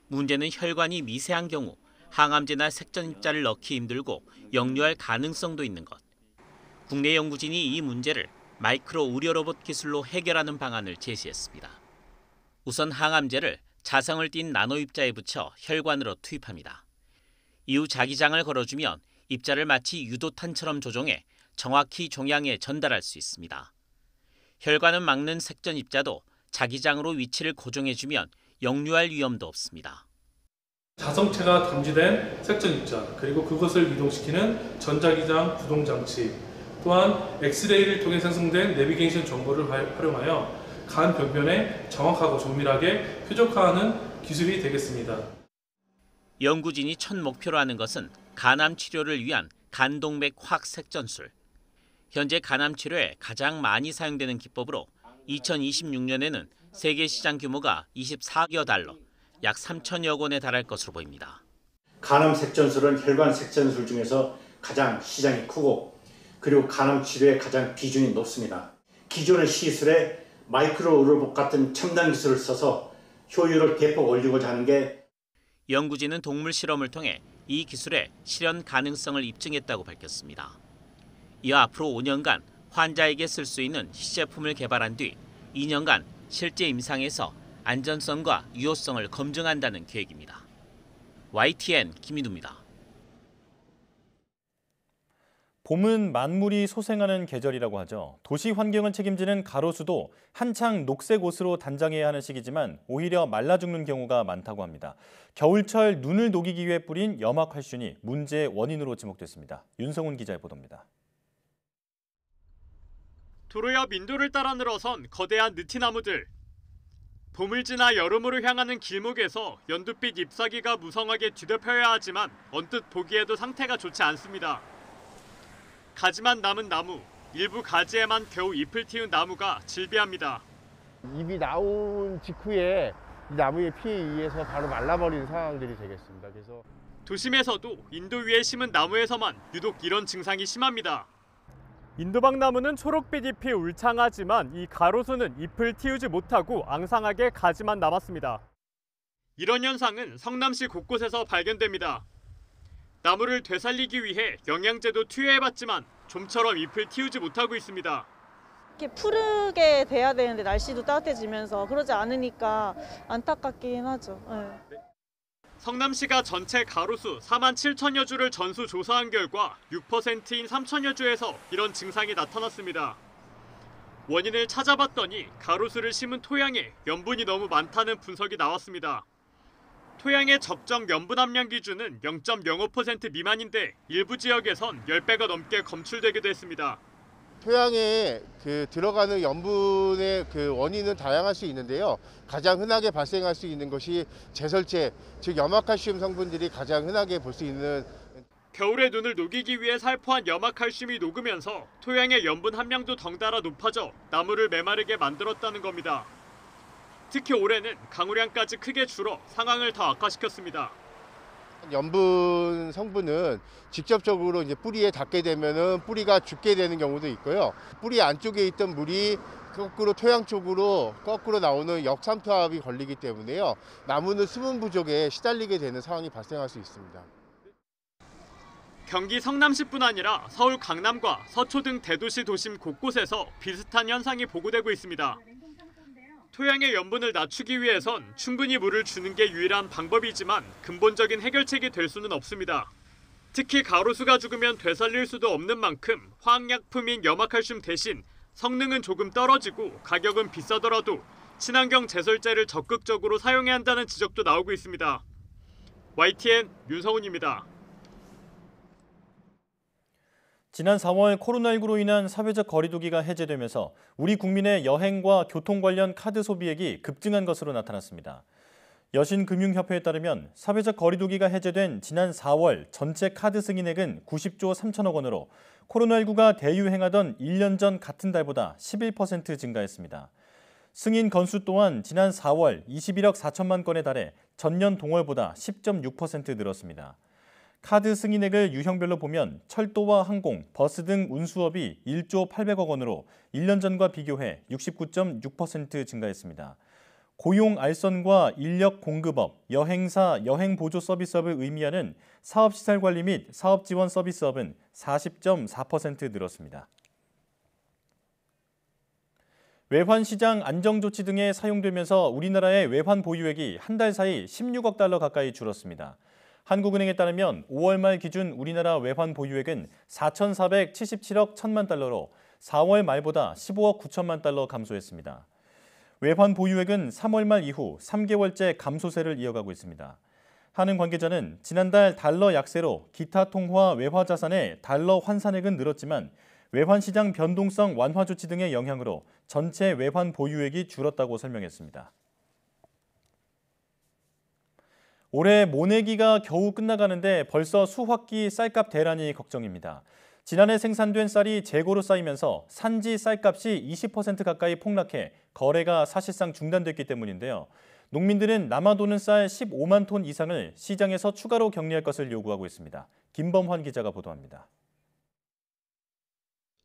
문제는 혈관이 미세한 경우 항암제나 색전입자를 넣기 힘들고 역류할 가능성도 있는 것. 국내 연구진이 이 문제를 마이크로 의료 로봇 기술로 해결하는 방안을 제시했습니다. 우선 항암제를 자성을 띤 나노 입자에 붙여 혈관으로 투입합니다. 이후 자기장을 걸어주면 입자를 마치 유도탄처럼 조종해 정확히 종양에 전달할 수 있습니다. 혈관을 막는 색전 입자도 자기장으로 위치를 고정해주면 역류할 위험도 없습니다. 자성체가 담지된 색전 입자, 그리고 그것을 이동시키는 전자기장 구동 장치, 또한 엑스레이를 통해 생성된 내비게이션 정보를 활용하여 간 병변에 정확하고 조밀하게 표적화하는 기술이 되겠습니다. 연구진이 첫 목표로 하는 것은 간암 치료를 위한 간동맥 확색전술. 현재 간암 치료에 가장 많이 사용되는 기법으로 2026년에는 세계 시장 규모가 24여 달러, 약 3천여 원에 달할 것으로 보입니다. 간암 색전술은 혈관 색전술 중에서 가장 시장이 크고 그리고 간암 치료에 가장 비중이 높습니다. 기존의 시술에 마이크로우로복 같은 첨단 기술을 써서 효율을 대폭 올리고자 하는 게 연구진은 동물 실험을 통해 이 기술의 실현 가능성을 입증했다고 밝혔습니다. 이어 앞으로 5년간 환자에게 쓸 수 있는 시제품을 개발한 뒤 2년간 실제 임상에서 안전성과 유효성을 검증한다는 계획입니다. YTN 김민우입니다. 봄은 만물이 소생하는 계절이라고 하죠. 도시 환경을 책임지는 가로수도 한창 녹색 옷으로 단장해야 하는 시기지만 오히려 말라 죽는 경우가 많다고 합니다. 겨울철 눈을 녹이기 위해 뿌린 염화칼슘이 문제의 원인으로 지목됐습니다. 윤성훈 기자의 보도입니다. 도로 옆 인도를 따라 늘어선 거대한 느티나무들. 봄을 지나 여름으로 향하는 길목에서 연두빛 잎사귀가 무성하게 뒤덮여야 하지만 언뜻 보기에도 상태가 좋지 않습니다. 가지만 남은 나무, 일부 가지에만 겨우 잎을 틔운 나무가 질비합니다. 잎이 나온 직후에 이 나무의 피해에 의해서 바로 말라버리는 상황들이 되겠습니다. 그래서 도심에서도 인도 위에 심은 나무에서만 유독 이런 증상이 심합니다. 인도박 나무는 초록빛 잎이 울창하지만 이 가로수는 잎을 틔우지 못하고 앙상하게 가지만 남았습니다. 이런 현상은 성남시 곳곳에서 발견됩니다. 나무를 되살리기 위해 영양제도 투여해봤지만 좀처럼 잎을 틔우지 못하고 있습니다. 이렇게 푸르게 돼야 되는데 날씨도 따뜻해지면서 그러지 않으니까 안타깝긴 하죠. 네. 성남시가 전체 가로수 4만 7천여 주를 전수 조사한 결과 6%인 3천여 주에서 이런 증상이 나타났습니다. 원인을 찾아봤더니 가로수를 심은 토양에 염분이 너무 많다는 분석이 나왔습니다. 토양의 적정 염분 함량 기준은 0.05% 미만인데 일부 지역에선 10배가 넘게 검출되기도 했습니다. 토양에 들어가는 염분의 원인은 다양할 수 있는데요. 가장 흔하게 발생할 수 있는 것이 제설제, 즉 염화칼슘 성분들이 가장 흔하게 볼 수 있는. 겨울에 눈을 녹이기 위해 살포한 염화칼슘이 녹으면서 토양의 염분 함량도 덩달아 높아져 나무를 메마르게 만들었다는 겁니다. 특히 올해는 강우량까지 크게 줄어 상황을 더 악화시켰습니다. 염분 성분은 직접적으로 이제 뿌리에 닿게 되면은 뿌리가 죽게 되는 경우도 있고요. 뿌리 안쪽에 있던 물이 거꾸로 토양 쪽으로 거꾸로 나오는 역삼투압이 걸리기 때문에요. 나무는 수분 부족에 시달리게 되는 상황이 발생할 수 있습니다. 경기 성남시뿐 아니라 서울 강남과 서초 등 대도시 도심 곳곳에서 비슷한 현상이 보고되고 있습니다. 토양의 염분을 낮추기 위해선 충분히 물을 주는 게 유일한 방법이지만 근본적인 해결책이 될 수는 없습니다. 특히 가로수가 죽으면 되살릴 수도 없는 만큼 화학약품인 염화칼슘 대신 성능은 조금 떨어지고 가격은 비싸더라도 친환경 제설제를 적극적으로 사용해야 한다는 지적도 나오고 있습니다. YTN 윤성훈입니다. 지난 4월 코로나19로 인한 사회적 거리두기가 해제되면서 우리 국민의 여행과 교통 관련 카드 소비액이 급증한 것으로 나타났습니다. 여신금융협회에 따르면 사회적 거리두기가 해제된 지난 4월 전체 카드 승인액은 90조 3천억 원으로 코로나19가 대유행하던 1년 전 같은 달보다 11% 증가했습니다. 승인 건수 또한 지난 4월 21억 4천만 건에 달해 전년 동월보다 10.6% 늘었습니다. 카드 승인액을 유형별로 보면 철도와 항공, 버스 등 운수업이 1조 800억 원으로 1년 전과 비교해 69.6% 증가했습니다. 고용 알선과 인력 공급업, 여행사, 여행보조 서비스업을 의미하는 사업시설관리 및 사업지원 서비스업은 40.4% 늘었습니다. 외환시장 안정조치 등에 사용되면서 우리나라의 외환 보유액이 한 달 사이 16억 달러 가까이 줄었습니다. 한국은행에 따르면 5월 말 기준 우리나라 외환 보유액은 4,477억 1천만 달러로 4월 말보다 15억 9천만 달러 감소했습니다. 외환 보유액은 3월 말 이후 3개월째 감소세를 이어가고 있습니다. 한은 관계자는 지난달 달러 약세로 기타 통화 외화 자산의 달러 환산액은 늘었지만 외환시장 변동성 완화 조치 등의 영향으로 전체 외환 보유액이 줄었다고 설명했습니다. 올해 모내기가 겨우 끝나가는데 벌써 수확기 쌀값 대란이 걱정입니다. 지난해 생산된 쌀이 재고로 쌓이면서 산지 쌀값이 20% 가까이 폭락해 거래가 사실상 중단됐기 때문인데요. 농민들은 남아도는 쌀 15만 톤 이상을 시장에서 추가로 격리할 것을 요구하고 있습니다. 김범환 기자가 보도합니다.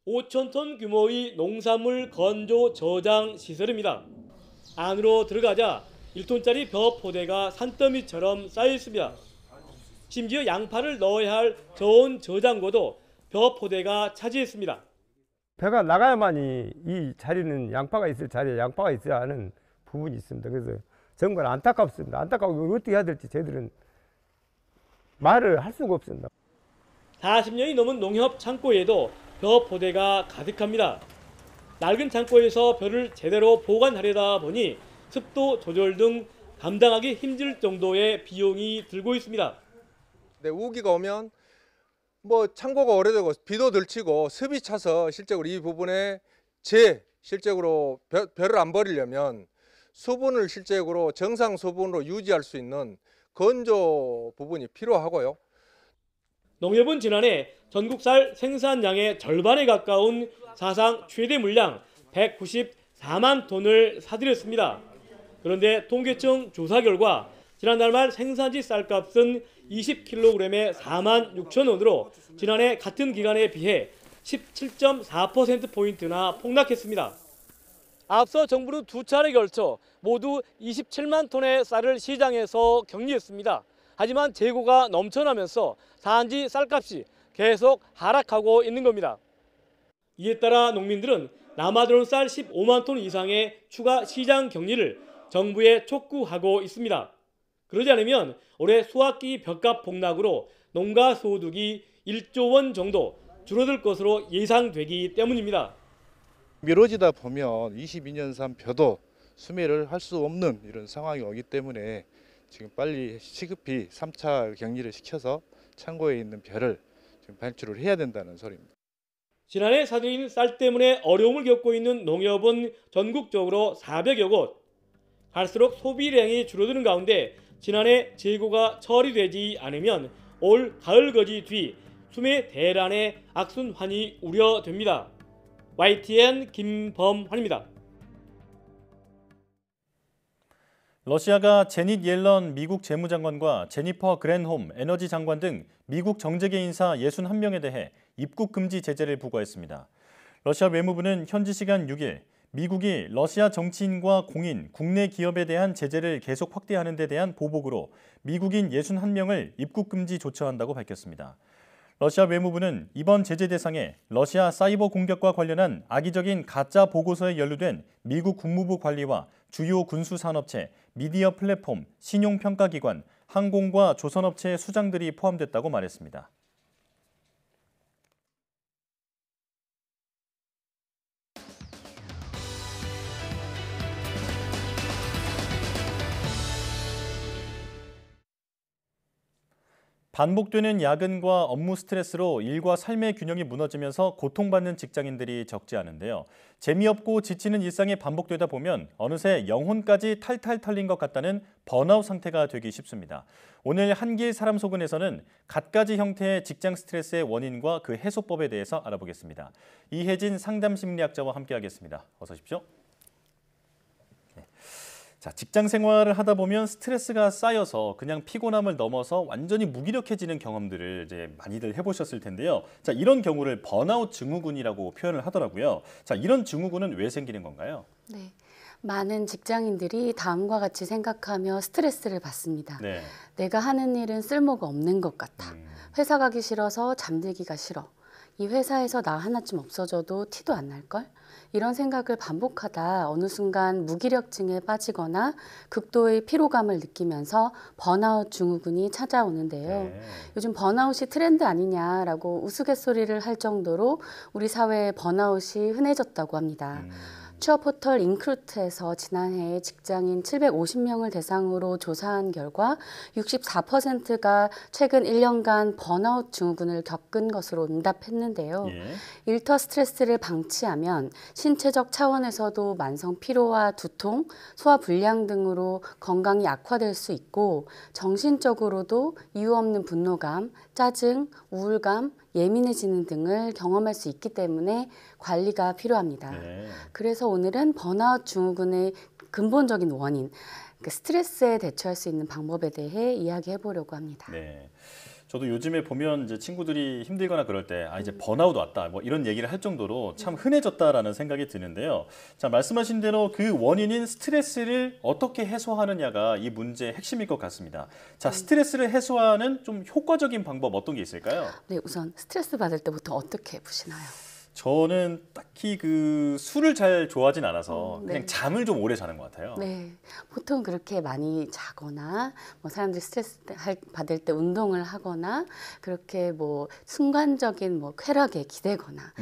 5,000톤 규모의 농산물 건조 저장 시설입니다. 안으로 들어가자 1톤짜리 벼 포대가 산더미처럼 쌓여 있습니다. 심지어 양파를 넣어야 할 저온 저장고도 벼 포대가 차지했습니다. 벼가 나가야만이 이 자리는 양파가 있을 자리에 양파가 있어야 하는 부분이 있습니다. 그래서 정말 안타깝습니다. 안타깝고 어떻게 해야 될지 저희들은 말을 할 수가 없습니다. 40년이 넘은 농협 창고에도 벼 포대가 가득합니다. 낡은 창고에서 벼를 제대로 보관하려다 보니 습도 조절 등 감당하기 힘들 정도의 비용이 들고 있습니다. 네, 우기가 오면 뭐 창고가 오래되고 비도 들치고 습이 차서 실제로 이 부분에 실제로 벼를 안 버리려면 수분을 실제로 정상 수분으로 유지할 수 있는 건조 부분이 필요하고요. 농협은 지난해 전국 쌀 생산량의 절반에 가까운 사상 최대 물량 194만 톤을 사들였습니다. 그런데 통계청 조사 결과 지난달 말 생산지 쌀값은 20kg에 4만 6천 원으로 지난해 같은 기간에 비해 17.4%포인트나 폭락했습니다. 앞서 정부는 두 차례에 걸쳐 모두 27만 톤의 쌀을 시장에서 격리했습니다. 하지만 재고가 넘쳐나면서 산지 쌀값이 계속 하락하고 있는 겁니다. 이에 따라 농민들은 남아도는 쌀 15만 톤 이상의 추가 시장 격리를 정부에 촉구하고 있습니다. 그러지 않으면 올해 수확기 벼값 폭락으로 농가 소득이 1조 원 정도 줄어들 것으로 예상되기 때문입니다. 미뤄지다 보면 22년산 벼도 수매를 할 수 없는 이런 상황이 오기 때문에 지금 빨리 시급히 3차 격리를 시켜서 창고에 있는 벼를 지금 반출을 해야 된다는 소리입니다. 지난해 사들인 쌀 때문에 어려움을 겪고 있는 농협은 전국적으로 400여 곳. 갈수록 소비량이 줄어드는 가운데 지난해 재고가 처리되지 않으면 올 가을 거지 뒤 수매 대란의 악순환이 우려됩니다. YTN 김범환입니다. 러시아가 제닛 옐런 미국 재무장관과 제니퍼 그랜홈 에너지 장관 등 미국 정재계 인사 61명에 대해 입국 금지 제재를 부과했습니다. 러시아 외무부는 현지 시간 6일 미국이 러시아 정치인과 공인, 국내 기업에 대한 제재를 계속 확대하는 데 대한 보복으로 미국인 61명을 입국 금지 조처한다고 밝혔습니다. 러시아 외무부는 이번 제재 대상에 러시아 사이버 공격과 관련한 악의적인 가짜 보고서에 연루된 미국 국무부 관리와 주요 군수산업체, 미디어 플랫폼, 신용평가기관, 항공과 조선업체의 수장들이 포함됐다고 말했습니다. 반복되는 야근과 업무 스트레스로 일과 삶의 균형이 무너지면서 고통받는 직장인들이 적지 않은데요. 재미없고 지치는 일상이 반복되다 보면 어느새 영혼까지 탈탈 털린 것 같다는 번아웃 상태가 되기 쉽습니다. 오늘 한길 사람 속은에서는 갖가지 형태의 직장 스트레스의 원인과 그 해소법에 대해서 알아보겠습니다. 이혜진 상담심리학자와 함께하겠습니다. 어서 오십시오. 자, 직장 생활을 하다 보면 스트레스가 쌓여서 그냥 피곤함을 넘어서 완전히 무기력해지는 경험들을 이제 많이들 해보셨을 텐데요. 자, 이런 경우를 번아웃 증후군이라고 표현을 하더라고요. 자, 이런 증후군은 왜 생기는 건가요? 네, 많은 직장인들이 다음과 같이 생각하며 스트레스를 받습니다. 네. 내가 하는 일은 쓸모가 없는 것 같아. 회사 가기 싫어서 잠들기가 싫어. 이 회사에서 나 하나쯤 없어져도 티도 안 날걸? 이런 생각을 반복하다 어느 순간 무기력증에 빠지거나 극도의 피로감을 느끼면서 번아웃 증후군이 찾아오는데요. 네. 요즘 번아웃이 트렌드 아니냐라고 우스갯소리를 할 정도로 우리 사회에 번아웃이 흔해졌다고 합니다. 취업 포털 인크루트에서 지난해 직장인 750명을 대상으로 조사한 결과 64%가 최근 1년간 번아웃 증후군을 겪은 것으로 응답했는데요. 일터 스트레스를 방치하면 신체적 차원에서도 만성 피로와 두통, 소화 불량 등으로 건강이 악화될 수 있고 정신적으로도 이유 없는 분노감, 짜증, 우울감, 예민해지는 등을 경험할 수 있기 때문에 관리가 필요합니다. 그래서 오늘은 번아웃 증후군의 근본적인 원인, 스트레스에 대처할 수 있는 방법에 대해 이야기해 보려고 합니다. 네. 저도 요즘에 보면 이제 친구들이 힘들거나 그럴 때 이제 번아웃 왔다 뭐 이런 얘기를 할 정도로 참 흔해졌다라는 생각이 드는데요. 자, 말씀하신 대로 그 원인인 스트레스를 어떻게 해소하느냐가 이 문제의 핵심일 것 같습니다. 자, 스트레스를 해소하는 좀 효과적인 방법 어떤 게 있을까요? 네, 우선 스트레스 받을 때 보통 어떻게 푸시나요? 저는 딱히 그 술을 잘 좋아하진 않아서 그냥 네. 잠을 좀 오래 자는 것 같아요. 네, 보통 그렇게 많이 자거나 뭐 사람들이 스트레스 받을 때 운동을 하거나 그렇게 뭐 순간적인 뭐 쾌락에 기대거나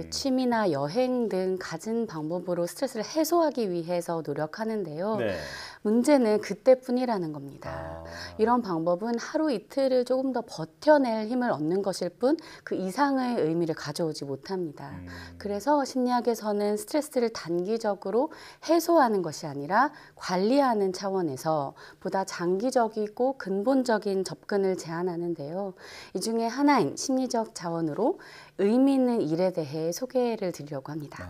취미나 여행 등 갖은 방법으로 스트레스를 해소하기 위해서 노력하는데요. 네. 문제는 그때뿐이라는 겁니다. 이런 방법은 하루 이틀을 조금 더 버텨낼 힘을 얻는 것일 뿐 그 이상의 의미를 가져오지 못합니다. 그래서 심리학에서는 스트레스를 단기적으로 해소하는 것이 아니라 관리하는 차원에서 보다 장기적이고 근본적인 접근을 제안하는데요. 이 중에 하나인 심리적 자원으로 의미 있는 일에 대해 소개를 드리려고 합니다.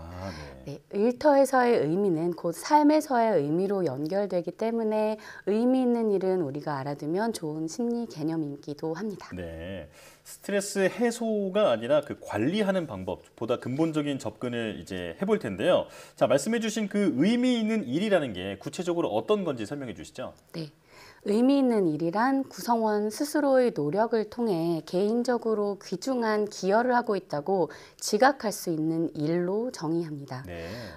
네, 일터에서의 의미는 곧 삶에서의 의미로 연결되기 때문에 의미 있는 일은 우리가 알아두면 좋은 심리 개념이기도 합니다. 네, 스트레스 해소가 아니라 그 관리하는 방법보다 근본적인 접근을 이제 해볼 텐데요. 자, 말씀해주신 그 의미 있는 일이라는 게 구체적으로 어떤 건지 설명해 주시죠. 네. 의미 있는 일이란 구성원 스스로의 노력을 통해 개인적으로 귀중한 기여를 하고 있다고 지각할 수 있는 일로 정의합니다.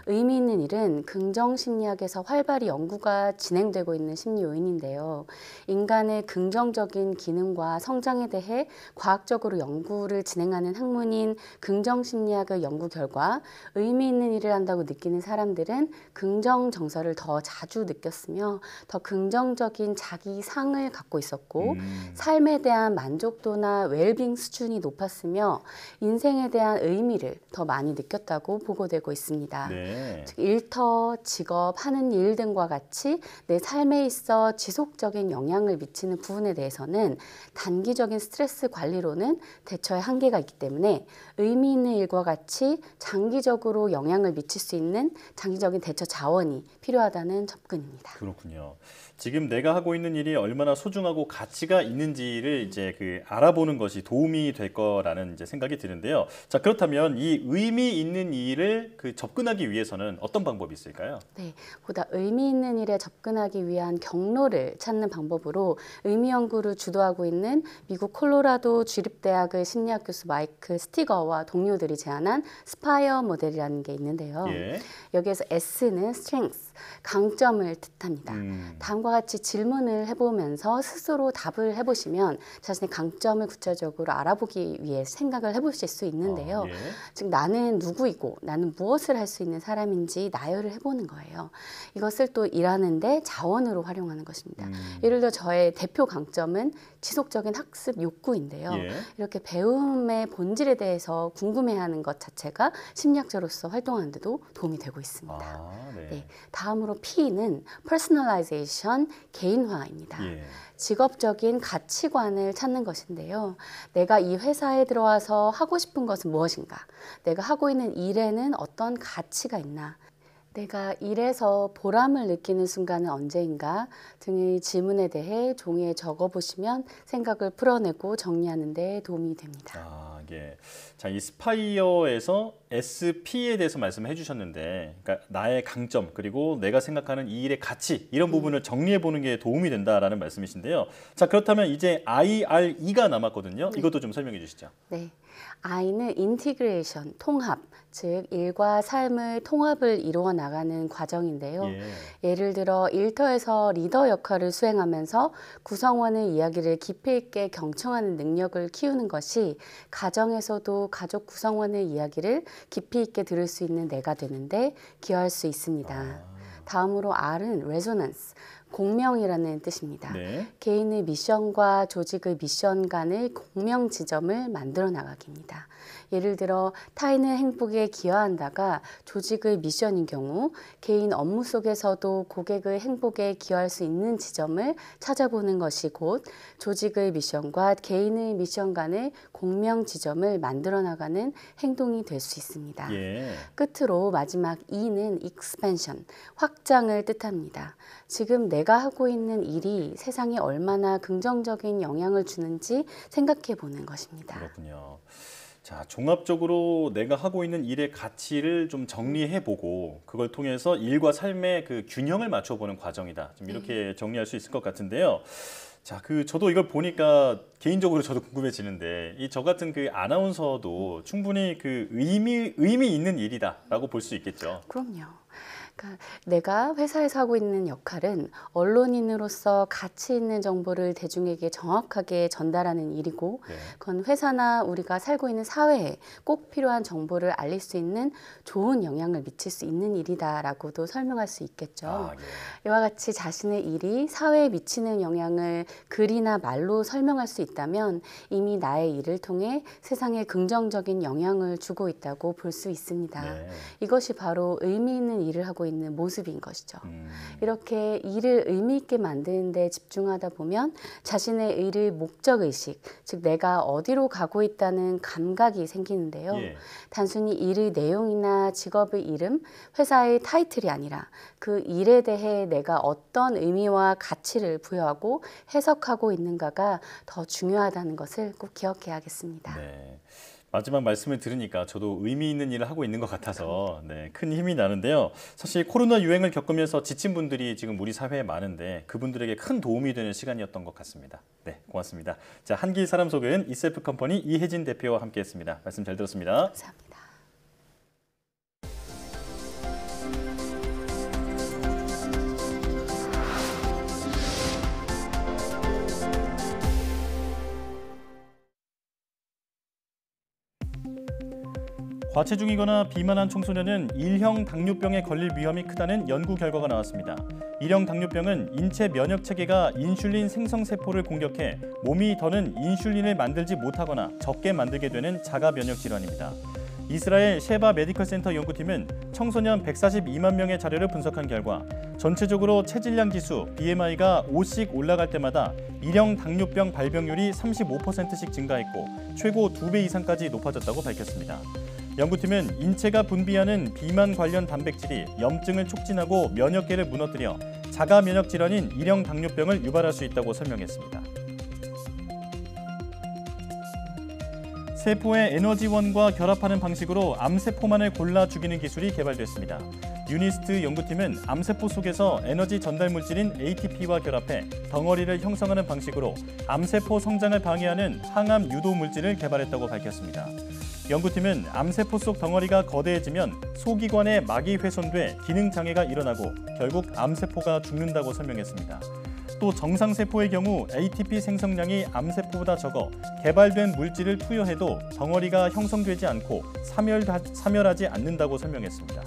의미 있는 일은 긍정심리학에서 활발히 연구가 진행되고 있는 심리 요인인데요. 인간의 긍정적인 기능과 성장에 대해 과학적으로 연구를 진행하는 학문인 긍정심리학의 연구 결과 의미 있는 일을 한다고 느끼는 사람들은 긍정 정서를 더 자주 느꼈으며 더 긍정적인 자기 상을 갖고 있었고 삶에 대한 만족도나 웰빙 수준이 높았으며 인생에 대한 의미를 더 많이 느꼈다고 보고되고 있습니다. 즉 일터, 직업, 하는 일 등과 같이 내 삶에 있어 지속적인 영향을 미치는 부분에 대해서는 단기적인 스트레스 관리로는 대처의 한계가 있기 때문에 의미 있는 일과 같이 장기적으로 영향을 미칠 수 있는 장기적인 대처 자원이 필요하다는 접근입니다. 그렇군요. 지금 내가 하고 있는 일이 얼마나 소중하고 가치가 있는지를 이제 알아보는 것이 도움이 될 거라는 이제 생각이 드는데요. 자, 그렇다면 이 의미 있는 일을 접근하기 위해서는 어떤 방법이 있을까요? 네, 보다 의미 있는 일에 접근하기 위한 경로를 찾는 방법으로 의미 연구를 주도하고 있는 미국 콜로라도 주립대학의 심리학 교수 마이크 스티거와 동료들이 제안한 스파이어 모델이라는 게 있는데요. 여기에서 S는 strength, 강점을 뜻합니다. 다음과 같이 질문을 해보면서 스스로 답을 해보시면 자신의 강점을 구체적으로 알아보기 위해 생각을 해보실 수 있는데요. 즉 나는 누구이고 나는 무엇을 할 수 있는 사람인지 나열을 해보는 거예요. 이것을 또 일하는데 자원으로 활용하는 것입니다. 예를 들어 저의 대표 강점은 지속적인 학습 욕구인데요. 이렇게 배움의 본질에 대해서 궁금해하는 것 자체가 심리학자로서 활동하는 데도 도움이 되고 있습니다. 네, 다음으로 P는 personalization, 개인화입니다. 직업적인 가치관을 찾는 것인데요. 내가 이 회사에 들어와서 하고 싶은 것은 무엇인가? 내가 하고 있는 일에는 어떤 가치가 있나? 내가 일에서 보람을 느끼는 순간은 언제인가 등의 질문에 대해 종이에 적어보시면 생각을 풀어내고 정리하는 데 도움이 됩니다. 자, 이 스파이어에서 SP에 대해서 말씀해 주셨는데 그러니까 나의 강점 그리고 내가 생각하는 이 일의 가치 이런 부분을 정리해 보는 게 도움이 된다라는 말씀이신데요. 자, 그렇다면 이제 IRE가 남았거든요. 이것도 좀 설명해 주시죠. 네. I는 인티그레이션, 통합, 즉 일과 삶의 통합을 이루어 나가는 과정인데요. 예를 들어 일터에서 리더 역할을 수행하면서 구성원의 이야기를 깊이 있게 경청하는 능력을 키우는 것이 가정에서도 가족 구성원의 이야기를 깊이 있게 들을 수 있는 내가 되는데 기여할 수 있습니다. 다음으로 R은 resonance, 공명이라는 뜻입니다. 개인의 미션과 조직의 미션 간의 공명 지점을 만들어 나가기입니다. 예를 들어 타인의 행복에 기여한다가 조직의 미션인 경우 개인 업무 속에서도 고객의 행복에 기여할 수 있는 지점을 찾아보는 것이 곧 조직의 미션과 개인의 미션 간의 공명 지점을 만들어 나가는 행동이 될 수 있습니다. 끝으로 마지막 E는 expansion, 확장을 뜻합니다. 지금 내가 하고 있는 일이 세상에 얼마나 긍정적인 영향을 주는지 생각해 보는 것입니다. 그렇군요. 자, 종합적으로 내가 하고 있는 일의 가치를 좀 정리해보고 그걸 통해서 일과 삶의 그 균형을 맞춰보는 과정이다. 좀 이렇게 정리할 수 있을 것 같은데요. 자, 저도 이걸 보니까 개인적으로 저도 궁금해지는데 저 같은 그 아나운서도 충분히 그 의미 있는 일이다라고 볼 수 있겠죠. 그럼요. 그러니까 내가 회사에서 하고 있는 역할은 언론인으로서 가치 있는 정보를 대중에게 정확하게 전달하는 일이고 그건 회사나 우리가 살고 있는 사회에 꼭 필요한 정보를 알릴 수 있는 좋은 영향을 미칠 수 있는 일이다라고도 설명할 수 있겠죠. 이와 같이 자신의 일이 사회에 미치는 영향을 글이나 말로 설명할 수 있다면 이미 나의 일을 통해 세상에 긍정적인 영향을 주고 있다고 볼 수 있습니다. 이것이 바로 의미 있는 일을 하고 있는 모습인 것이죠. 이렇게 일을 의미 있게 만드는 데 집중하다 보면 자신의 일의 목적의식, 즉 내가 어디로 가고 있다는 감각이 생기는데요. 단순히 일의 내용이나 직업의 이름, 회사의 타이틀이 아니라 그 일에 대해 내가 어떤 의미와 가치를 부여하고 해석하고 있는가가 더 중요하다는 것을 꼭 기억해야겠습니다. 마지막 말씀을 들으니까 저도 의미 있는 일을 하고 있는 것 같아서 큰 힘이 나는데요. 사실 코로나 유행을 겪으면서 지친 분들이 지금 우리 사회에 많은데 그분들에게 큰 도움이 되는 시간이었던 것 같습니다. 고맙습니다. 자, 한길 사람 속은 이셀프 컴퍼니 이혜진 대표와 함께했습니다. 말씀 잘 들었습니다. 감사합니다. 과체중이거나 비만한 청소년은 1형 당뇨병에 걸릴 위험이 크다는 연구 결과가 나왔습니다. 1형 당뇨병은 인체 면역 체계가 인슐린 생성세포를 공격해 몸이 더는 인슐린을 만들지 못하거나 적게 만들게 되는 자가 면역 질환입니다. 이스라엘 셰바 메디컬 센터 연구팀은 청소년 142만 명의 자료를 분석한 결과 전체적으로 체질량 지수 BMI가 5씩 올라갈 때마다 1형 당뇨병 발병률이 35%씩 증가했고 최고 2배 이상까지 높아졌다고 밝혔습니다. 연구팀은 인체가 분비하는 비만 관련 단백질이 염증을 촉진하고 면역계를 무너뜨려 자가 면역 질환인 1형 당뇨병을 유발할 수 있다고 설명했습니다. 세포의 에너지원과 결합하는 방식으로 암세포만을 골라 죽이는 기술이 개발됐습니다. 유니스트 연구팀은 암세포 속에서 에너지 전달 물질인 ATP와 결합해 덩어리를 형성하는 방식으로 암세포 성장을 방해하는 항암 유도 물질을 개발했다고 밝혔습니다. 연구팀은 암세포 속 덩어리가 거대해지면 소기관의 막이 훼손돼 기능 장애가 일어나고 결국 암세포가 죽는다고 설명했습니다. 또 정상세포의 경우 ATP 생성량이 암세포보다 적어 개발된 물질을 투여해도 덩어리가 형성되지 않고 사멸하지 않는다고 설명했습니다.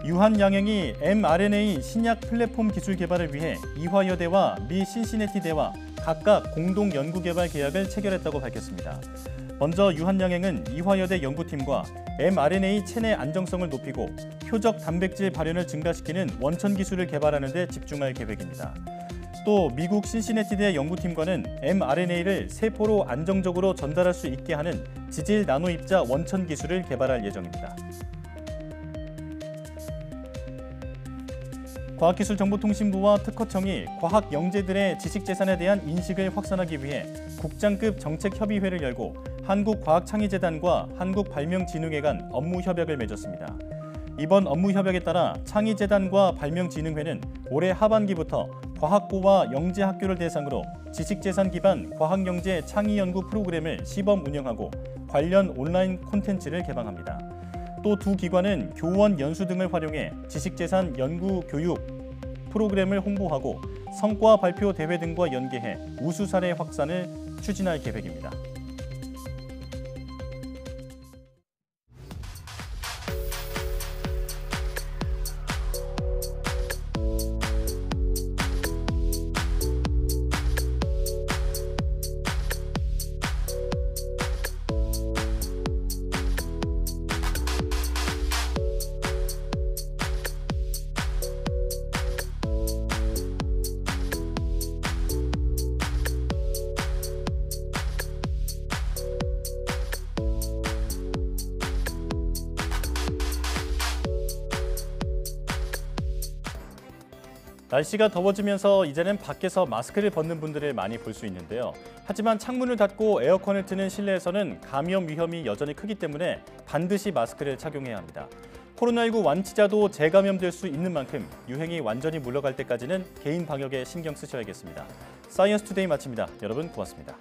유한양행이 mRNA 신약 플랫폼 기술 개발을 위해 이화여대와 미 신시내티대와 각각 공동 연구 개발 계약을 체결했다고 밝혔습니다. 먼저 유한양행은 이화여대 연구팀과 mRNA 체내 안정성을 높이고 표적 단백질 발현을 증가시키는 원천 기술을 개발하는 데 집중할 계획입니다. 또 미국 신시내티대 연구팀과는 mRNA를 세포로 안정적으로 전달할 수 있게 하는 지질 나노입자 원천 기술을 개발할 예정입니다. 과학기술정보통신부와 특허청이 과학 영재들의 지식재산에 대한 인식을 확산하기 위해 국장급 정책협의회를 열고 한국과학창의재단과 한국발명진흥회 간 업무 협약을 맺었습니다. 이번 업무 협약에 따라 창의재단과 발명진흥회는 올해 하반기부터 과학고와 영재학교를 대상으로 지식재산 기반 과학영재 창의연구 프로그램을 시범 운영하고 관련 온라인 콘텐츠를 개방합니다. 또 두 기관은 교원 연수 등을 활용해 지식재산 연구 교육 프로그램을 홍보하고 성과 발표 대회 등과 연계해 우수 사례 확산을 추진할 계획입니다. 날씨가 더워지면서 이제는 밖에서 마스크를 벗는 분들을 많이 볼 수 있는데요. 하지만 창문을 닫고 에어컨을 트는 실내에서는 감염 위험이 여전히 크기 때문에 반드시 마스크를 착용해야 합니다. 코로나19 완치자도 재감염될 수 있는 만큼 유행이 완전히 물러갈 때까지는 개인 방역에 신경 쓰셔야겠습니다. 사이언스 투데이 마칩니다. 여러분 고맙습니다.